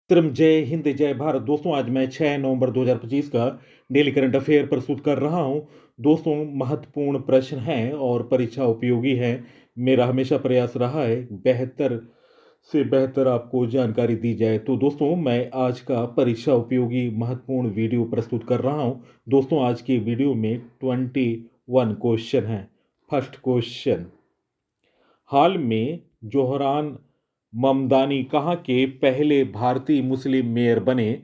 त्रिम जय हिंद जय भारत। दोस्तों, आज मैं 6 नवंबर 2025 का डेली करंट अफेयर प्रस्तुत कर रहा हूं। दोस्तों, महत्वपूर्ण प्रश्न हैं और परीक्षा उपयोगी है। मेरा हमेशा प्रयास रहा है बेहतर से बेहतर आपको जानकारी दी जाए। तो दोस्तों, मैं आज का परीक्षा उपयोगी महत्वपूर्ण वीडियो प्रस्तुत कर रहा हूं। दोस्तों, आज की वीडियो में 21 क्वेश्चन हैं। फर्स्ट क्वेश्चन, हाल में जोहरान ममदानी कहाँ के पहले भारतीय मुस्लिम मेयर बने?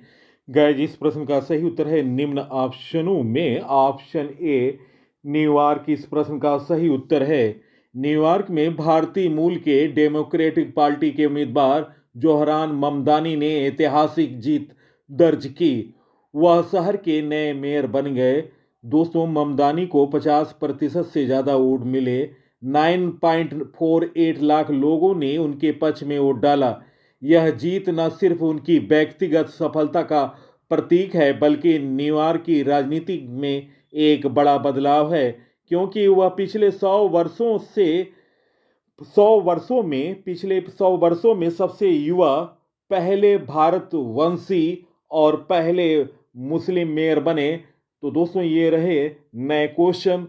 गाइस, इस प्रश्न का सही उत्तर है निम्न ऑप्शनों में ऑप्शन ए न्यूयॉर्क। इस प्रश्न का सही उत्तर है न्यूयॉर्क में भारतीय मूल के डेमोक्रेटिक पार्टी के उम्मीदवार जोहरान ममदानी ने ऐतिहासिक जीत दर्ज की। वह शहर के नए मेयर बन गए। दोस्तों, ममदानी को 50% से ज़्यादा वोट मिले। 9.48 लाख लोगों ने उनके पक्ष में वोट डाला। यह जीत न सिर्फ उनकी व्यक्तिगत सफलता का प्रतीक है, बल्कि न्यूयॉर्क की राजनीति में एक बड़ा बदलाव है, क्योंकि वह पिछले 100 वर्षों में सबसे युवा, पहले भारतवंशी और पहले मुस्लिम मेयर बने। तो दोस्तों, ये रहे नए क्वेश्चन।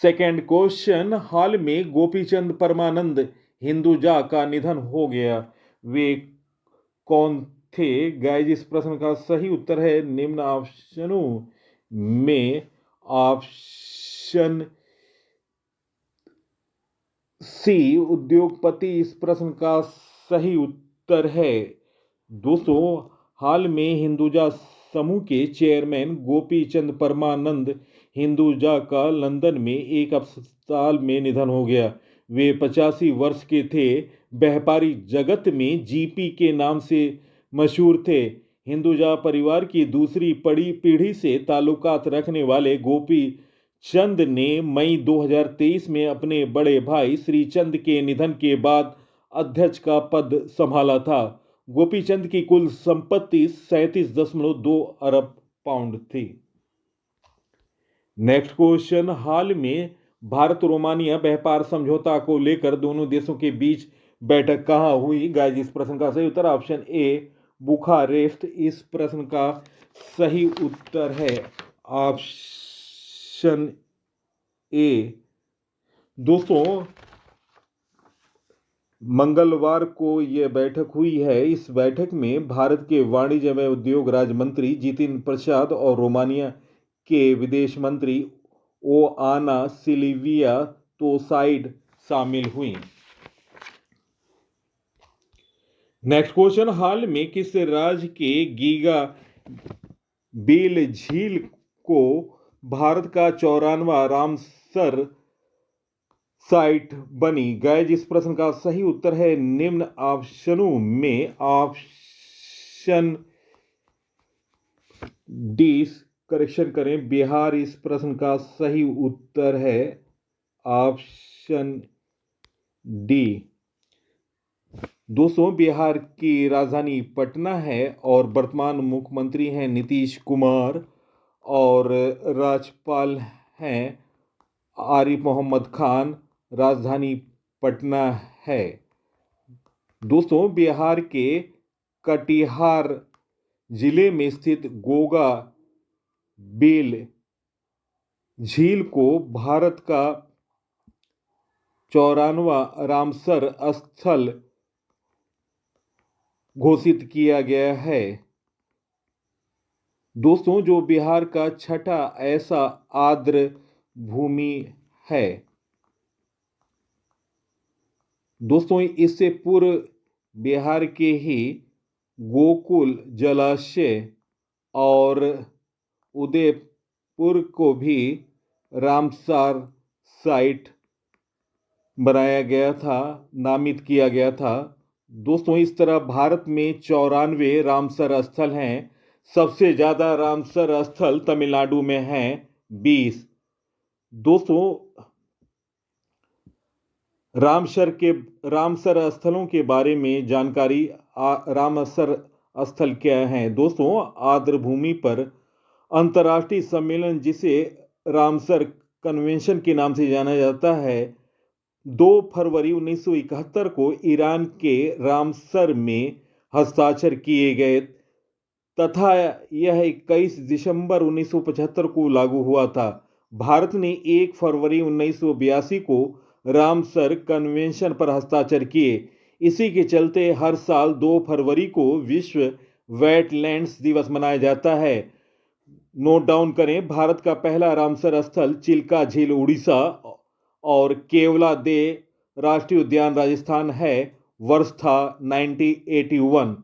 सेकंड क्वेश्चन, हाल में गोपीचंद परमानंद हिंदुजा का निधन हो गया। वे कौन थे? गाइस, इस प्रश्न का सही उत्तर है निम्न ऑप्शनों में ऑप्शन सी उद्योगपति। इस प्रश्न का सही उत्तर है। दोस्तों, हाल में हिंदुजा समूह के चेयरमैन गोपीचंद परमानंद हिंदुजा का लंदन में एक अस्पताल में निधन हो गया। वे 85 वर्ष के थे। व्यापारी जगत में जीपी के नाम से मशहूर थे। हिंदुजा परिवार की दूसरी बड़ी पीढ़ी से ताल्लुकात रखने वाले गोपी चंद ने मई 2023 में अपने बड़े भाई श्रीचंद के निधन के बाद अध्यक्ष का पद संभाला था। गोपीचंद की कुल संपत्ति 37.2 अरब पाउंड थी। नेक्स्ट क्वेश्चन, हाल में भारत रोमानिया व्यापार समझौता को लेकर दोनों देशों के बीच बैठक कहाँ हुई? गाइस, इस प्रश्न का सही उत्तर ऑप्शन ए बुखारेस्ट। इस प्रश्न का सही उत्तर है ऑप्शन ए। दोस्तों, मंगलवार को यह बैठक हुई है। इस बैठक में भारत के वाणिज्य व उद्योग राज्य मंत्री जितिन प्रसाद और रोमानिया के विदेश मंत्री ओआना सिल्विया तोसाइड शामिल हुई। नेक्स्ट क्वेश्चन, हाल में किस राज्य के गीगा बेल झील को भारत का 94वां रामसर साइट बनी? गाइस, इस प्रश्न का सही उत्तर है निम्न ऑप्शनों में ऑप्शन डी। करेक्शन करें, बिहार। इस प्रश्न का सही उत्तर है ऑप्शन डी। दोस्तों, बिहार की राजधानी पटना है और वर्तमान मुख्यमंत्री हैं नीतीश कुमार और राज्यपाल हैं आरिफ मोहम्मद खान। राजधानी पटना है। दोस्तों, बिहार के कटिहार जिले में स्थित गोगा बेल झील को भारत का 94वां रामसर स्थल घोषित किया गया है। दोस्तों, जो बिहार का छठा ऐसा आर्द्र भूमि है। दोस्तों, इससे पूर्व बिहार के ही गोकुल जलाशय और उदयपुर को भी रामसार साइट बनाया गया था, नामित किया गया था। दोस्तों, इस तरह भारत में 94 रामसर स्थल हैं। सबसे ज़्यादा रामसर स्थल तमिलनाडु में हैं 20। दोस्तों, रामसर स्थलों के बारे में जानकारी। रामसर स्थल क्या है? दोस्तों, आर्द्र भूमि पर अंतर्राष्ट्रीय सम्मेलन, जिसे रामसर कन्वेंशन के नाम से जाना जाता है, 2 फरवरी 1971 को ईरान के रामसर में हस्ताक्षर किए गए तथा यह 21 दिसंबर 1975 को लागू हुआ था। भारत ने 1 फरवरी 1982 को रामसर कन्वेंशन पर हस्ताक्षर किए। इसी के चलते हर साल 2 फरवरी को विश्व वेटलैंड्स दिवस मनाया जाता है। नोट डाउन करें, भारत का पहला रामसर स्थल चिल्का झील उड़ीसा और केवलादे राष्ट्रीय उद्यान राजस्थान है। वर्ष था 1981।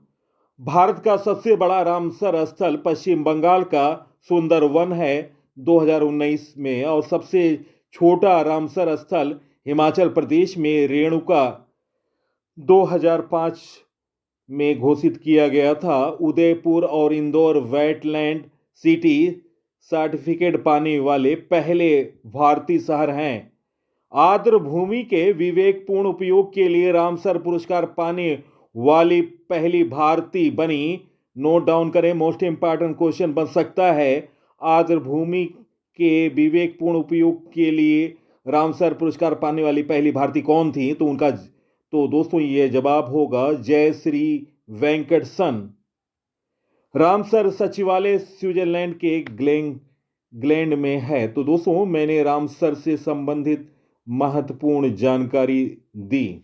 भारत का सबसे बड़ा रामसर स्थल पश्चिम बंगाल का सुंदरवन है 2019 में, और सबसे छोटा रामसर स्थल हिमाचल प्रदेश में रेणुका 2005 में घोषित किया गया था। उदयपुर और इंदौर वेटलैंड सिटी सर्टिफिकेट पाने वाले पहले भारतीय शहर हैं। आर्द्र भूमि के विवेकपूर्ण उपयोग के लिए रामसर पुरस्कार पाने वाली पहली भारतीय बनी। नोट डाउन करें, मोस्ट इंपॉर्टेंट क्वेश्चन बन सकता है, आर्द्र भूमि के विवेकपूर्ण उपयोग के लिए रामसर पुरस्कार पाने वाली पहली भारतीय कौन थी? तो दोस्तों ये जवाब होगा जयश्री वेंकटसन। रामसर सचिवालय स्विट्जरलैंड के ग्लैंड में है। तो दोस्तों मैंने रामसर से संबंधित महत्वपूर्ण जानकारी दी।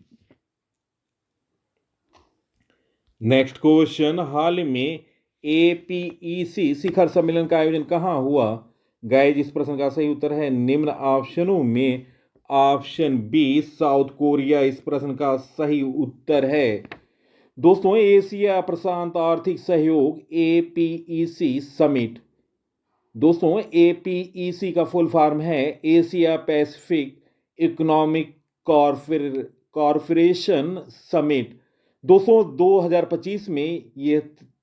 नेक्स्ट क्वेश्चन, हाल में APEC शिखर सम्मेलन का आयोजन कहाँ हुआ? गाइस, इस प्रश्न का सही उत्तर है निम्न ऑप्शनों में ऑप्शन बी साउथ कोरिया इस प्रश्न का सही उत्तर है। दोस्तों, एशिया प्रशांत आर्थिक सहयोग APEC समिट। दोस्तों, APEC का फुल फॉर्म है Asia Pacific economic corporation summit. दोस्तों 2025 में ये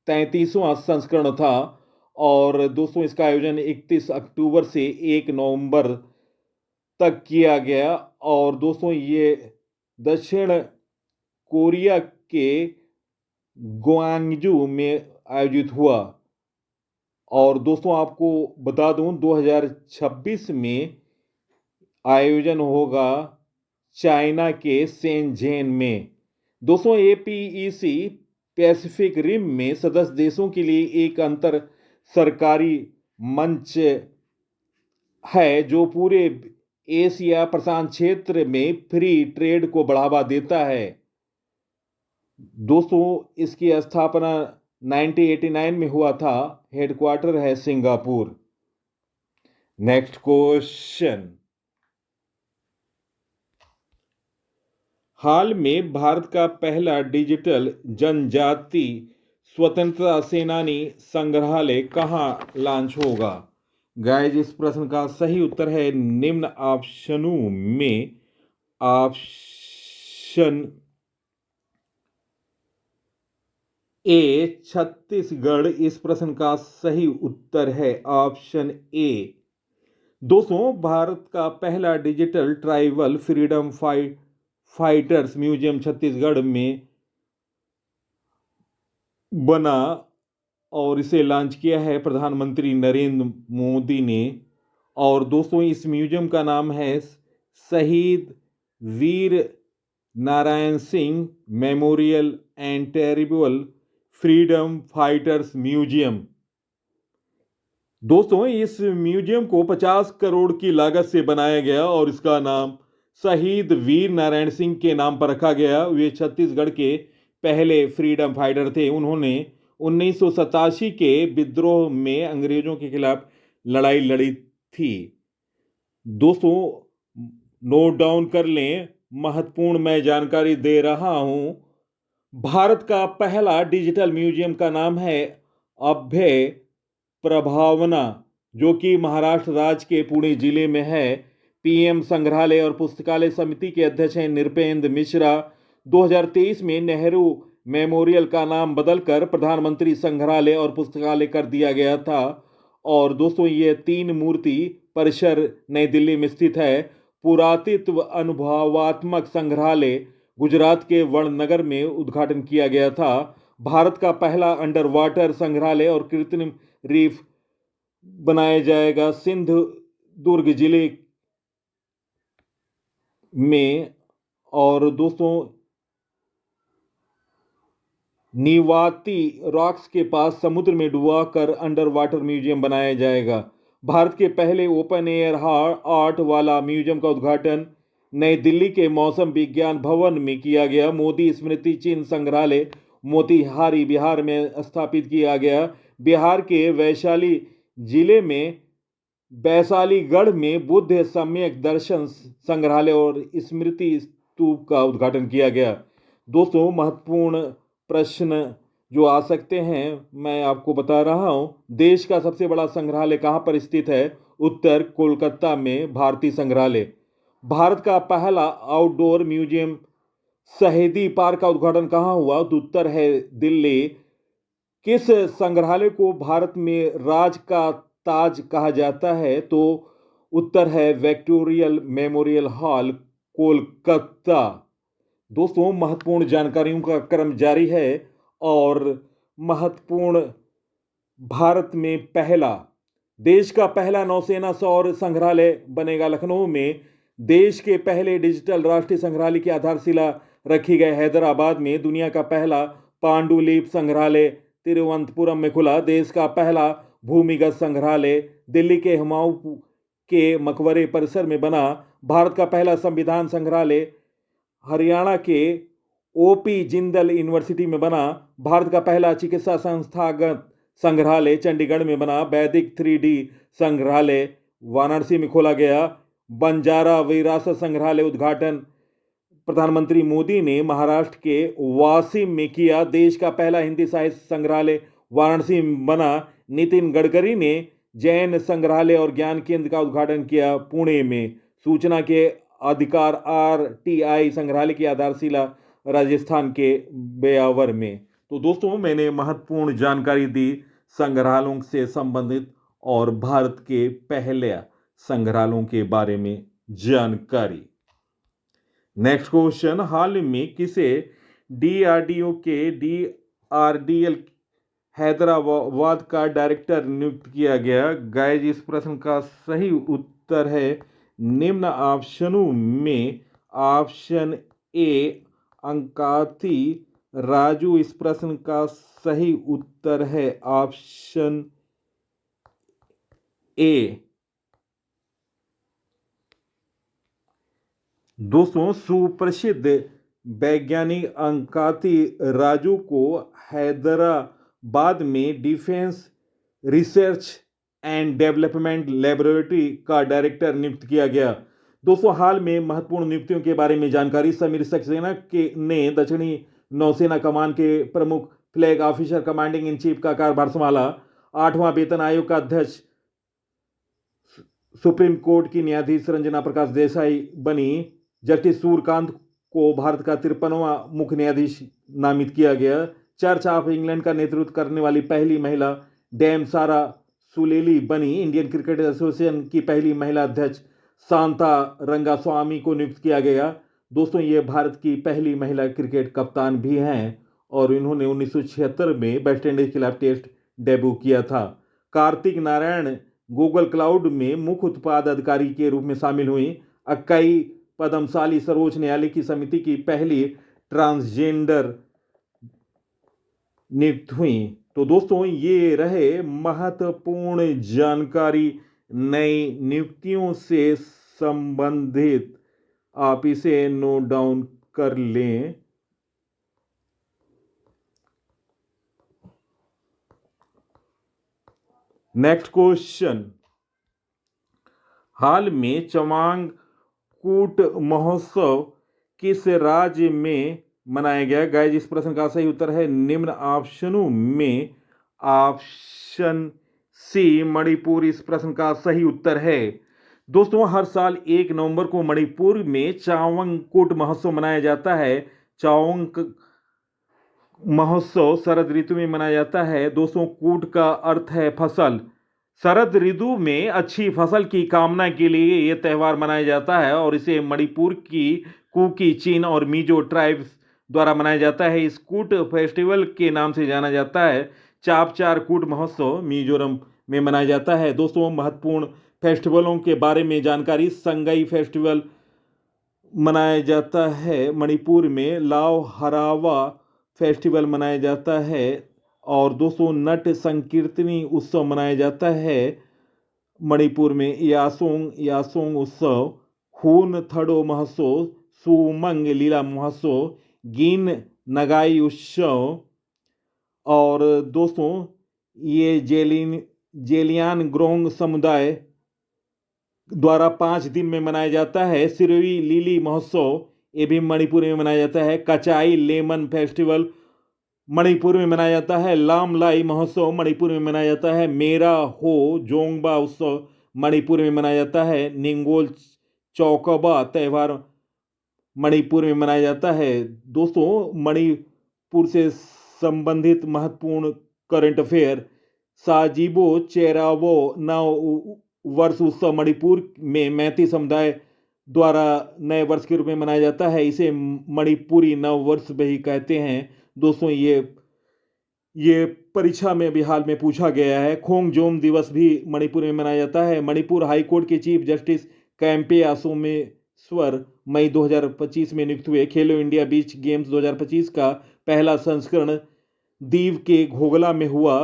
33वां संस्करण था, और दोस्तों इसका आयोजन 31 अक्टूबर से 1 नवंबर तक किया गया। और दोस्तों ये दक्षिण कोरिया के ग्वांगजू में आयोजित हुआ। और दोस्तों आपको बता दूं 2026 में आयोजन होगा चाइना के शेनज़ेन में। दोस्तों APEC पैसिफिक रिम में सदस्य देशों के लिए एक अंतर सरकारी मंच है जो पूरे एशिया प्रशांत क्षेत्र में फ्री ट्रेड को बढ़ावा देता है। दोस्तों इसकी स्थापना 1989 में हुआ था। हेडक्वार्टर है सिंगापुर। नेक्स्ट क्वेश्चन, हाल में भारत का पहला डिजिटल जनजाति स्वतंत्रता सेनानी संग्रहालय कहाँ लॉन्च होगा? गाइस, इस प्रश्न का सही उत्तर है निम्न ऑप्शनों में ऑप्शन ए छत्तीसगढ़ इस प्रश्न का सही उत्तर है ऑप्शन ए। दोस्तों भारत का पहला digital tribal freedom fighters museum Chhattisgarh में बना और इसे लॉन्च किया है प्रधानमंत्री नरेंद्र मोदी ने। और दोस्तों इस म्यूजियम का नाम है Shaheed Veer Narayan Singh memorial and tribal freedom fighters museum. दोस्तों इस म्यूजियम को 50 करोड़ की लागत से बनाया गया और इसका नाम शहीद वीर नारायण सिंह के नाम पर रखा गया। वे छत्तीसगढ़ के पहले फ्रीडम फाइटर थे। उन्होंने 1987 के विद्रोह में अंग्रेजों के खिलाफ लड़ाई लड़ी थी। दोस्तों नोट डाउन कर लें, महत्वपूर्ण मैं जानकारी दे रहा हूं। भारत का पहला डिजिटल म्यूजियम का नाम है अभय प्रभावना, जो कि महाराष्ट्र राज्य के पुणे जिले में है। PM संग्रहालय और पुस्तकालय समिति के अध्यक्ष हैं नृपेंद्र मिश्रा। 2023 में नेहरू मेमोरियल का नाम बदलकर प्रधानमंत्री संग्रहालय और पुस्तकालय कर दिया गया था। और दोस्तों ये 3 मूर्ति परिसर नई दिल्ली में स्थित है। पुरातत्व अनुभवात्मक संग्रहालय गुजरात के वड़नगर में उद्घाटन किया गया था। भारत का पहला अंडर वाटर संग्रहालय और कृत्रिम रीफ बनाया जाएगा सिंधुदुर्ग जिले में। और दोस्तों नीवाती रॉक्स के पास समुद्र में डुबा कर अंडर वाटर म्यूजियम बनाया जाएगा। भारत के पहले ओपन एयर आर्ट वाला म्यूजियम का उद्घाटन नई दिल्ली के मौसम विज्ञान भवन में किया गया। मोदी स्मृति चिन्ह संग्रहालय मोतिहारी बिहार में स्थापित किया गया। बिहार के वैशाली जिले में वैशालीगढ़ में बुद्ध सम्यक दर्शन संग्रहालय और स्मृति स्तूप का उद्घाटन किया गया। दोस्तों महत्वपूर्ण प्रश्न जो आ सकते हैं मैं आपको बता रहा हूं। देश का सबसे बड़ा संग्रहालय कहां पर स्थित है? उत्तर कोलकाता में भारतीय संग्रहालय। भारत का पहला आउटडोर म्यूजियम शहीदी पार्क का उद्घाटन कहां हुआ? तो उत्तर है दिल्ली। किस संग्रहालय को भारत में राज का ताज कहा जाता है? तो उत्तर है विक्टोरियल मेमोरियल हॉल कोलकाता। दोस्तों महत्वपूर्ण जानकारियों का क्रम जारी है और महत्वपूर्ण भारत में देश का पहला नौसेना सौर संग्रहालय बनेगा लखनऊ में। देश के पहले डिजिटल राष्ट्रीय संग्रहालय की आधारशिला रखी गई हैदराबाद में। दुनिया का पहला पांडुलिपि संग्रहालय तिरुवनंतपुरम में खुला। देश का पहला भूमिगत संग्रहालय दिल्ली के हुमायूं के मकबरे परिसर में बना। भारत का पहला संविधान संग्रहालय हरियाणा के ओपी जिंदल यूनिवर्सिटी में बना। भारत का पहला चिकित्सा संस्थागत संग्रहालय चंडीगढ़ में बना। वैदिक 3D संग्रहालय वाराणसी में खोला गया। बंजारा विरासत संग्रहालय उद्घाटन प्रधानमंत्री मोदी ने महाराष्ट्र के वाशिम में किया। देश का पहला हिंदी साहित्य संग्रहालय वाराणसी में बना। नितिन गडकरी ने जैन संग्रहालय और ज्ञान केंद्र का उद्घाटन किया पुणे में। सूचना के अधिकार RTI संग्रहालय की आधारशिला राजस्थान के ब्यावर में। तो दोस्तों मैंने महत्वपूर्ण जानकारी दी संग्रहालयों से संबंधित और भारत के पहले संग्रहालयों के बारे में जानकारी। नेक्स्ट क्वेश्चन, हाल में किसे DRDO के DRDL हैदराबाद का डायरेक्टर नियुक्त किया गया? गाइस इस प्रश्न का सही उत्तर है निम्न ऑप्शनों में ऑप्शन ए अंकाती राजू। इस प्रश्न का सही उत्तर है ऑप्शन ए। दोस्तों सुप्रसिद्ध वैज्ञानिक अंकाती राजू को हैदराबाद में defence research and development laboratory का डायरेक्टर नियुक्त किया गया। दोस्तों हाल में महत्वपूर्ण नियुक्तियों के बारे में जानकारी। समीर सक्सेना ने दक्षिणी नौसेना कमान के प्रमुख flag officer commanding in chief का कार्यभार संभाला। 8वां वेतन आयोग का अध्यक्ष सुप्रीम कोर्ट की न्यायाधीश रंजना प्रकाश देसाई बनी। जस्टिस सूर्यकांत को भारत का 53वां मुख्य न्यायाधीश नामित किया गया। चर्च ऑफ इंग्लैंड का नेतृत्व करने वाली पहली महिला डैम सारा सुलेली बनी। इंडियन क्रिकेट एसोसिएशन की पहली महिला अध्यक्ष शांता रंगास्वामी को नियुक्त किया गया। दोस्तों ये भारत की पहली महिला क्रिकेट कप्तान भी हैं और इन्होंने 1976 में वेस्ट इंडीज के खिलाफ टेस्ट डेब्यू किया था। कार्तिक नारायण गूगल क्लाउड में मुख्य उत्पाद अधिकारी के रूप में शामिल हुई। अक्काई पद्मशाली सर्वोच्च न्यायालय की समिति की पहली ट्रांसजेंडर नियुक्त हुई। तो दोस्तों ये रहे महत्वपूर्ण जानकारी नई नियुक्तियों से संबंधित। आप इसे नोट डाउन कर लें। नेक्स्ट क्वेश्चन, हाल में चवांग कूट महोत्सव किस राज्य में मनाया गया? गाइस इस प्रश्न का सही उत्तर है निम्न ऑप्शनों में ऑप्शन सी मणिपुर। इस प्रश्न का सही उत्तर है। दोस्तों हर साल 1 नवंबर को मणिपुर में चवांग कूट महोत्सव मनाया जाता है। चवांग महोत्सव शरद ऋतु में मनाया जाता है। दोस्तों कूट का अर्थ है फसल। शरद ऋतु में अच्छी फसल की कामना के लिए यह त्यौहार मनाया जाता है और इसे मणिपुर की कुकी, चीन और मिजो ट्राइब्स द्वारा मनाया जाता है। इस कूट फेस्टिवल के नाम से जाना जाता है। चापचार कूट महोत्सव मिजोरम में मनाया जाता है। दोस्तों महत्वपूर्ण फेस्टिवलों के बारे में जानकारी। संगाई फेस्टिवल मनाया जाता है। मणिपुर में लाओ हरावा फेस्टिवल मनाया जाता है। और दोस्तों नट संकीर्तनी उत्सव मनाया जाता है मणिपुर में। यासोंग यासोंग उत्सव, खून थड़ो महोत्सव, सुमंग लीला महोत्सव, गिन नगाई उत्सव। और दोस्तों ये जेलियान ग्रोंग समुदाय द्वारा 5 दिन में मनाया जाता है। सिरोई लीली महोत्सव ये भी मणिपुर में मनाया जाता है। कचाई लेमन फेस्टिवल मणिपुर में मनाया जाता है। लामलाई महोत्सव मणिपुर में मनाया जाता है। मेरा हो जोंगबा उत्सव मणिपुर में मनाया जाता है। निंगोल चौकबा त्यौहार मणिपुर में मनाया जाता है। दोस्तों मणिपुर से संबंधित महत्वपूर्ण करंट अफेयर, साजिबो चेरावो नव वर्ष उत्सव मणिपुर में मैती समुदाय द्वारा नए वर्ष के रूप में मनाया जाता है। इसे मणिपुरी नव वर्ष भी कहते हैं। दोस्तों ये परीक्षा में भी हाल में पूछा गया है। खोंगजोम दिवस भी मणिपुर में मनाया जाता है। मणिपुर हाईकोर्ट के चीफ जस्टिस कैंपे आसोमेश्वर मई 2025 में नियुक्त हुए। खेलो इंडिया बीच गेम्स 2025 का पहला संस्करण दीव के घोगला में हुआ।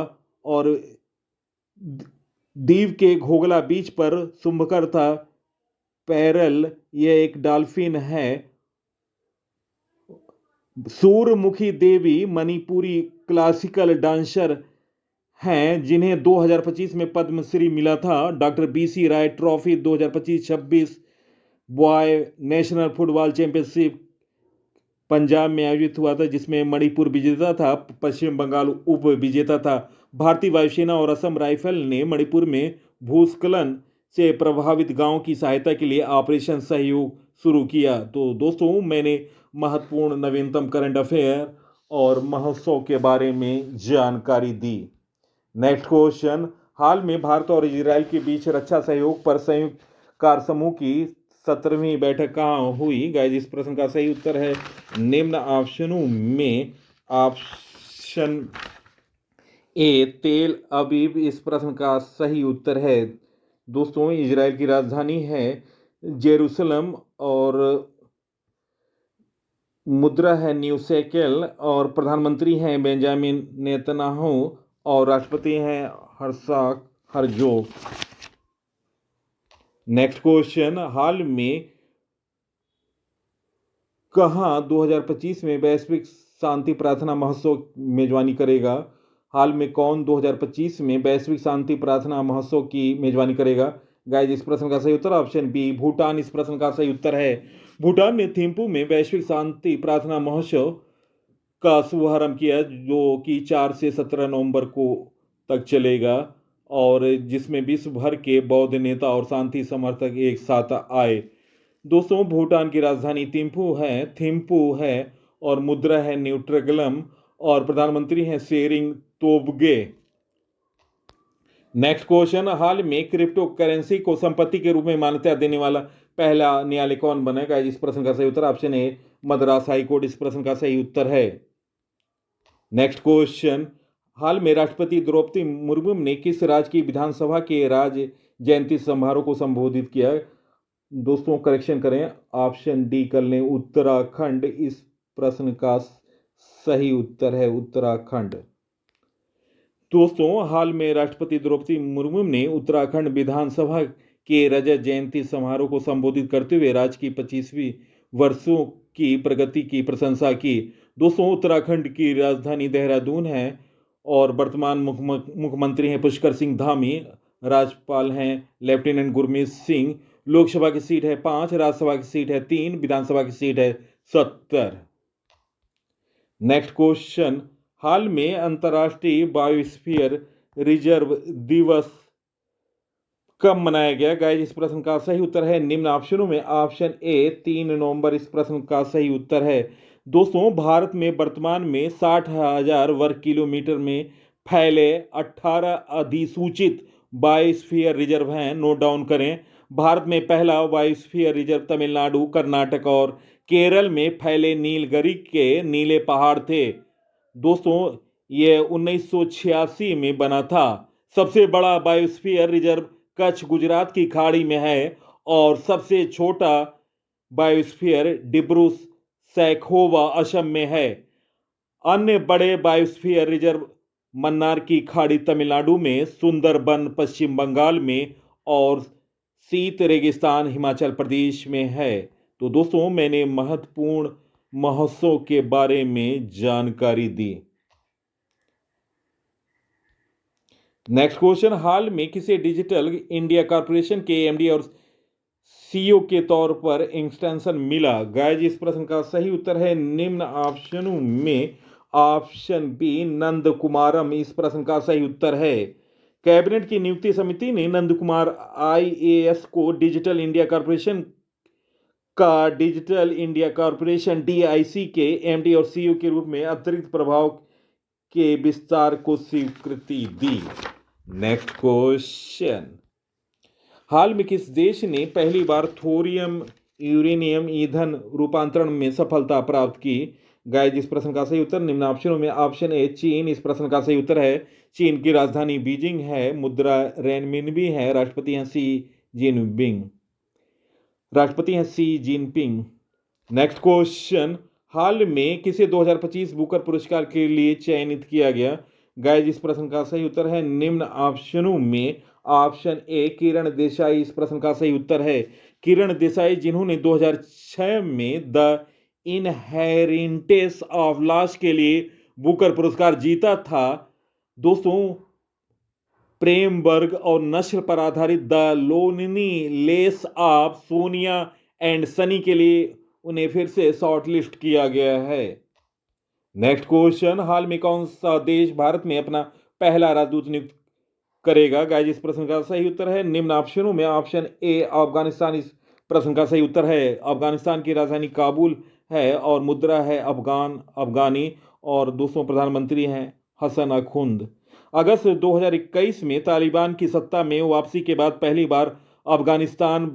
और दीव के घोगला बीच पर शुभकर्ता पैरल यह एक डॉल्फिन है। सूर्यमुखी देवी मणिपुरी क्लासिकल डांसर हैं जिन्हें 2025 में पद्मश्री मिला था। Doctor BC Roy trophy 2025-26 boys national football championship Punjab में आयोजित हुआ था, जिसमें मणिपुर विजेता था, पश्चिम बंगाल उप विजेता था। भारतीय वायुसेना और असम राइफल ने मणिपुर में भूस्खलन से प्रभावित गांव की सहायता के लिए ऑपरेशन सहयोग शुरू किया। तो दोस्तों मैंने महत्वपूर्ण नवीनतम करंट अफेयर और महोत्सव के बारे में जानकारी दी। नेक्स्ट क्वेश्चन, हाल में भारत और इजराइल के बीच रक्षा सहयोग पर संयुक्त कार्य समूह की 17वीं बैठक कहाँ हुई? गाइस इस प्रश्न का सही उत्तर है निम्न ऑप्शनों में ऑप्शन ए तेल अवीव इस प्रश्न का सही उत्तर है। दोस्तों इजराइल की राजधानी है जेरूसलम और मुद्रा है न्यू शेकेल और प्रधानमंत्री हैं बेंजामिन नेतन्याहू और राष्ट्रपति हैं हर्षाक हर्जोग। नेक्स्ट क्वेश्चन, हाल में कहां 2025 में वैश्विक शांति प्रार्थना महोत्सव मेजबानी करेगा? हाल में कौन 2025 में वैश्विक शांति प्रार्थना महोत्सव की मेजबानी करेगा? गाइस इस प्रश्न का सही उत्तर ऑप्शन बी भूटान इस प्रश्न का सही उत्तर है। भूटान ने थिम्पू में वैश्विक शांति प्रार्थना महोत्सव का शुभारंभ किया जो कि 4 से 17 नवंबर को तक चलेगा और जिसमें विश्व भर के बौद्ध नेता और शांति समर्थक एक साथ आए। दोस्तों भूटान की राजधानी थिम्पू है और मुद्रा है न्यूट्रगलम और प्रधानमंत्री हैं शेरिंग तोब्गे। नेक्स्ट क्वेश्चन, हाल में क्रिप्टो करेंसी को संपत्ति के रूप में मान्यता देने वाला पहला न्यायालय कौन बनेगा? इस प्रश्न का सही उत्तर ऑप्शन ए मद्रास हाईकोर्ट इस प्रश्न का सही उत्तर है। नेक्स्ट क्वेश्चन, हाल में राष्ट्रपति द्रौपदी मुर्मू ने किस राज्य की विधानसभा के राज्य जयंती समारोह को संबोधित किया? दोस्तों करेक्शन करें, ऑप्शन डी कर लें उत्तराखंड इस प्रश्न का सही उत्तर है उत्तराखंड। दोस्तों हाल में राष्ट्रपति द्रौपदी मुर्मू ने उत्तराखंड विधानसभा के रजत जयंती समारोह को संबोधित करते हुए राज्य की 25वीं वर्षों की प्रगति की प्रशंसा की। दोस्तों उत्तराखंड की राजधानी देहरादून है और वर्तमान मुख्यमंत्री हैं पुष्कर सिंह धामी, राज्यपाल हैं लेफ्टिनेंट गुरमीत सिंह। लोकसभा की सीट है 5, राज्यसभा की सीट है 3, विधानसभा की सीट है 70। नेक्स्ट क्वेश्चन, हाल में अंतर्राष्ट्रीय बायोस्फीयर रिजर्व दिवस कब मनाया गया? गाइस इस प्रश्न का सही उत्तर है निम्न ऑप्शनों में ऑप्शन ए 3 नवंबर इस प्रश्न का सही उत्तर है। दोस्तों भारत में वर्तमान में 60,000 वर्ग किलोमीटर में फैले 18 अधिसूचित बायोस्फीयर रिजर्व हैं। नोट डाउन करें, भारत में पहला बायोस्फीयर रिजर्व तमिलनाडु, कर्नाटक और केरल में फैले नीलगिरी के नीले पहाड़ थे। दोस्तों ये 1986 में बना था। सबसे बड़ा बायोस्फीयर रिजर्व कच्छ गुजरात की खाड़ी में है और सबसे छोटा बायोस्फीयर डिब्रू सैखोवा असम में है। अन्य बड़े बायोस्फीयर रिजर्व मन्नार की खाड़ी तमिलनाडु में, सुंदरबन पश्चिम बंगाल में और शीत रेगिस्तान हिमाचल प्रदेश में है। तो दोस्तों, मैंने महत्वपूर्ण महोत्सव के बारे में जानकारी दी। नेक्स्ट क्वेश्चन, हाल में किसे डिजिटल इंडिया कॉर्पोरेशन के एमडी और सीईओ के तौर पर एक्सटेंशन मिला? गाइस, इस प्रश्न का सही उत्तर है निम्न ऑप्शनों में ऑप्शन बी नंद कुमारम इस प्रश्न का सही उत्तर है। कैबिनेट की नियुक्ति समिति ने नंद कुमार आईएएस को डिजिटल इंडिया कॉर्पोरेशन डीआईसी के एमडी और सीईओ के रूप में अतिरिक्त प्रभाव के विस्तार को स्वीकृति दी। नेक्स्ट क्वेश्चन, हाल में किस देश ने पहली बार थोरियम यूरेनियम ईंधन रूपांतरण में सफलता प्राप्त की? गाइस, इस प्रश्न का सही उत्तर निम्न ऑप्शनों में ऑप्शन ए चीन इस प्रश्न का सही उत्तर है। चीन की राजधानी बीजिंग है, मुद्रा रेनमिनबी है, राष्ट्रपति हैं सी जिनपिंग। नेक्स्ट क्वेश्चन, हाल में किसे 2025 बुकर पुरस्कार के लिए चयनित किया गया? गाइस, इस प्रश्न का सही उत्तर है निम्न ऑप्शनों में ऑप्शन ए किरण देसाई इस प्रश्न का सही उत्तर है। किरण देसाई, जिन्होंने 2006 में द इनहेरिटेंस ऑफ लॉस के लिए बुकर पुरस्कार जीता था। दोस्तों, प्रेम वर्ग और नस्ल पर आधारित the lonely less of Sonia and Sunny के लिए उन्हें फिर से शॉर्टलिस्ट किया गया है। नेक्स्ट क्वेश्चन, हाल में कौन सा देश भारत में अपना पहला राजदूत नियुक्त करेगा? गाइस, इस प्रश्न का सही उत्तर है निम्न ऑप्शनों में ऑप्शन ए अफगानिस्तान इस प्रश्न का सही उत्तर है। अफगानिस्तान की राजधानी काबुल है और मुद्रा है अफगानी और दोस्तों प्रधानमंत्री हैं हसन अखुंद। अगस्त 2021 में तालिबान की सत्ता में वापसी के बाद पहली बार अफगानिस्तान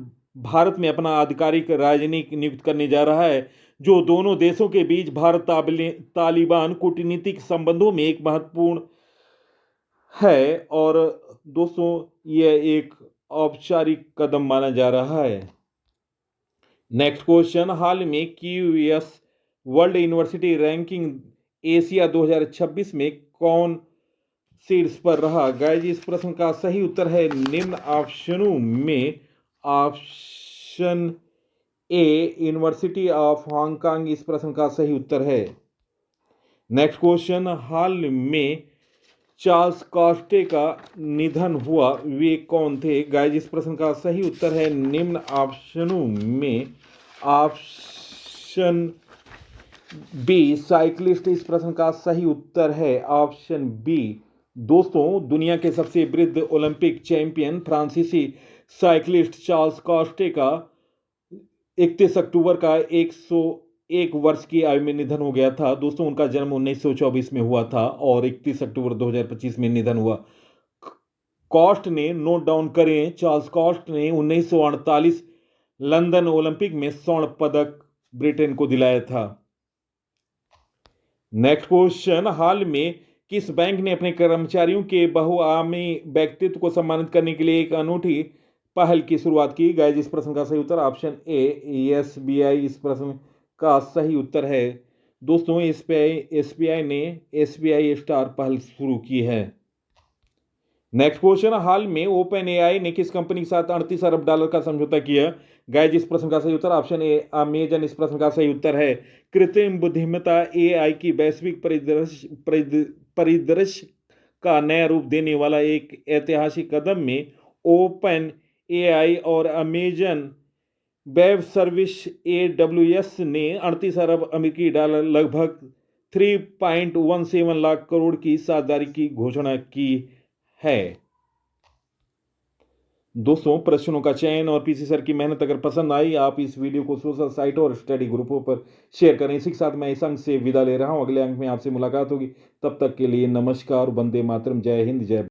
भारत में अपना आधिकारिक राजनयिक नियुक्त करने जा रहा है, जो दोनों देशों के बीच भारत तालिबान कूटनीतिक संबंधों में एक महत्वपूर्ण है और दोस्तों यह एक औपचारिक कदम माना जा रहा है। नेक्स्ट क्वेश्चन, हाल में QS world university ranking Asia 2026 में कौन शीर्ष पर रहा? गाइस, इस प्रश्न का सही उत्तर है निम्न ऑप्शनों में option A university of Hong Kong इस प्रश्न का सही उत्तर है। नेक्स्ट क्वेश्चन, हाल में चार्ल्स कॉस्टे का निधन हुआ, वे कौन थे? गाइस, इस प्रश्न का सही उत्तर है निम्न ऑप्शनों में ऑप्शन बी साइक्लिस्ट इस प्रश्न का सही उत्तर है ऑप्शन बी। दोस्तों, दुनिया के सबसे वृद्ध ओलंपिक चैंपियन फ्रांसीसी साइक्लिस्ट चार्ल्स कॉस्टे का 31 अक्टूबर का 101 वर्ष की आयु में निधन हो गया था। दोस्तों, उनका जन्म 1924 में हुआ था और 31 अक्टूबर 2025 में निधन हुआ। कॉस्ट ने, नोट डाउन करें, चार्ल्स कॉस्ट ने 1948 लंदन ओलंपिक में स्वर्ण पदक ब्रिटेन को दिलाया था। नेक्स्ट क्वेश्चन, हाल में किस बैंक ने अपने कर्मचारियों के बहुआयामी व्यक्तित्व को सम्मानित करने के लिए एक अनूठी पहल की शुरुआत की? गाइस, इस प्रश्न का सही उत्तर ऑप्शन ए एसबीआई इस प्रश्न का सही उत्तर है। दोस्तों, एसबीआई ने एसबीआई स्टार पहल शुरू की है। नेक्स्ट क्वेश्चन, हाल में ओपन एआई ने किस कंपनी के साथ $38 अरब का समझौता किया? गाइस, इस प्रश्न का सही उत्तर ऑप्शन ए अमेजन इस प्रश्न का सही उत्तर है। कृत्रिम बुद्धिमत्ता एआई की वैश्विक परिदृश्य का नया रूप देने वाला एक ऐतिहासिक कदम में ओपन एआई और अमेजन वेब सर्विस AWS ने $38 अरब लगभग 3.17 लाख करोड़ की साझेदारी की घोषणा की है। दोस्तों, प्रश्नों का चयन और पीसी सर की मेहनत अगर पसंद आई, आप इस वीडियो को सोशल साइट और स्टडी ग्रुपों पर शेयर करें। इसी के साथ मैं इस अंक से विदा ले रहा हूं। अगले अंक में आपसे मुलाकात होगी। तब तक के लिए नमस्कार, वंदे मातरम, जय हिंद, जय